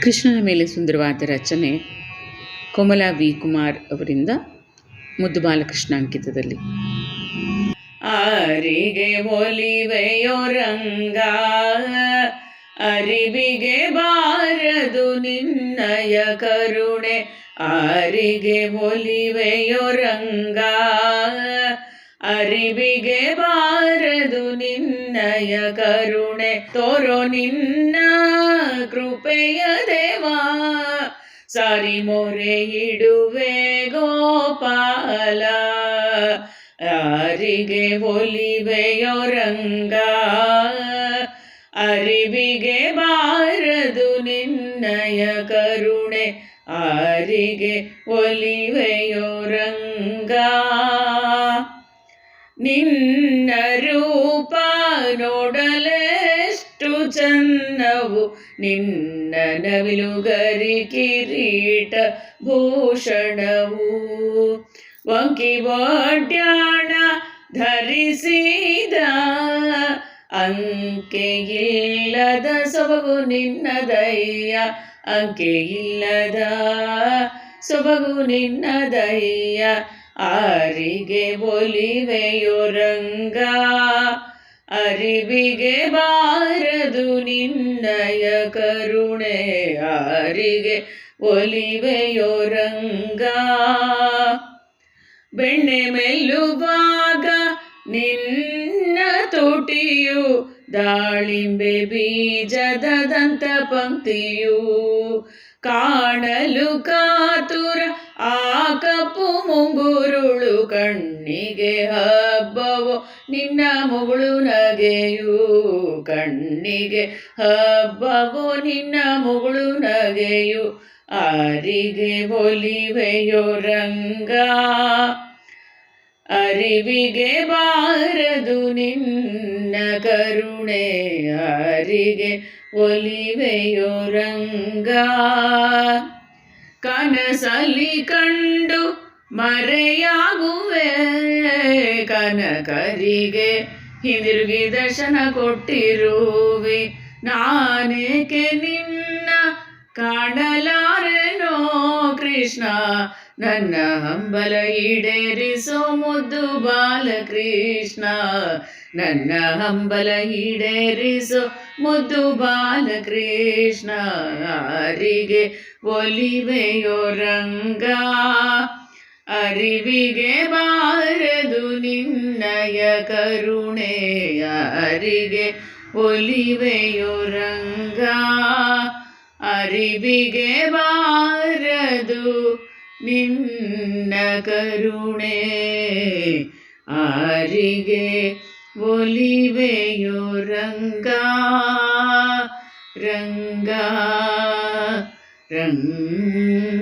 ಕೃಷ್ಣನ ಮೇಲೆ ಸುಂದರವಾದ ರಚನೆ ಕೋಮಲ ವಿ ಕುಮಾರ್ ಅವರಿಂದ ಮುದ್ದು ಬಾಲಕೃಷ್ಣ ಅಂಕಿತದಲ್ಲಿ. ಆರಿಗೆ ಒಲಿವೆಯೋ ರಂಗ, ಅರಿವಿಗೆ ಬಾರದು ನಿನ್ನಯ ಕರುಣೆ. ಆರಿಗೆ ಒಲಿವೆಯೋ ರಂಗ, ಅರಿವಿಗೆ ಬಾರದು ನಿನ್ನಯ ಕರುಣೆ. ತೋರೋ ನಿನ್ನ ಕೃಪೆಯ ದೇವಾ, ಸಾರಿ ಮೊರೆ ಇಡುವೆ ಗೋಪಾಲ. ಯಾರಿಗೆ ಒಲಿವೆಯೋ ರಂಗ, ಅರಿವಿಗೆ ಬಾರದು ನಿನ್ನಯ ಕರುಣೆ. ಆರಿಗೆ ಒಲಿವೆಯೋ ರಂಗ, ನಿನ್ನ ರೂಪ ನೋಡಲೆಷ್ಟು ಚನ್ನವು. ನಿನ್ನ ನವಿಲುಗರಿ ಕಿರೀಟ ಭೂಷಣವು. ವಂಕಿ ಒಡ್ಯಾಣ ಧರಿಸಿದ ಅಂಕೆಯಿಲ್ಲದ ಸೊಬಗು ನಿನ್ನದಯ್ಯ. ಅಂಕೆಯಿಲ್ಲದ ಸೊಬಗು ನಿನ್ನದಯ್ಯ. ಆರಿಗೆ ಒಲಿವೆಯೋ ರಂಗ, ಅರಿವಿಗೆ ಬಾರದು ನಿನ್ನಯ ಕರುಣೆ. ಆರಿಗೆ ಒಲಿವೆಯೋ ರಂಗ, ಬೆಣ್ಣೆ ಮೆಲ್ಲುವಾಗ ನಿನ್ನ ತುಟಿಯು, ದಾಳಿಂಬೆ ಬೀಜದ ದಂತ ಪಂಕ್ತಿಯು. ಕಾಣಲು ಕಾತುರ ಆ ಕಪ್ಪು ಮುಂಗುರುಳು, ಕಣ್ಣಿಗೆ ಹಬ್ಬವೋ ನಿನ್ನ ಮುಗುಳು ನಗೆಯು. ಕಣ್ಣಿಗೆ ಹಬ್ಬವೋ ನಿನ್ನ ಮುಗುಳು ನಗೆಯು. ಆರಿಗೆ ಒಲಿವೆಯೋ ರಂಗ, ಅರಿವಿಗೆ ಬಾರದು ನಿನ್ನ ಕರುಣೆ. ಆರಿಗೆ ಒಲಿವೆಯೋ ರಂಗ, ಕನಸಲಿ ಕಂಡು ಮರೆಯಾಗುವೆ. ಕನಕರಿಗೆ ಹಿಂದಿರುಗಿ ದರ್ಶನ ಕೊಟ್ಟಿರುವೆ. ನಾನೇಕೆ ನಿನ್ನ ಕಾಣಲಾರೆನೋ ಕೃಷ್ಣ, ನನ್ನ ಹಂಬಲ ಈಡೇರಿಸೋ ಮುದ್ದು ಬಾಲಕೃಷ್ಣ. ನನ್ನ ಹಂಬಲ ಈಡೇರಿಸೋ ಮುದ್ದು ಬಾಲಕೃಷ್ಣ. ಆರಿಗೆ ಒಲಿವೆಯೋ ರಂಗ, ಅರಿವಿಗೆ ಬಾರದು ನಿನ್ನಯ ಕರುಣೆ. ಆರಿಗೆ ಒಲಿವೆಯೋ ರಂಗ, ಅರಿವಿಗೆ ಬಾರದು ನಿನ್ನ ಕರುಣೆ. ಆರಿಗೆ ಒಲಿವೆಯೋ ರಂಗ, ರಂಗ ರಂಗ.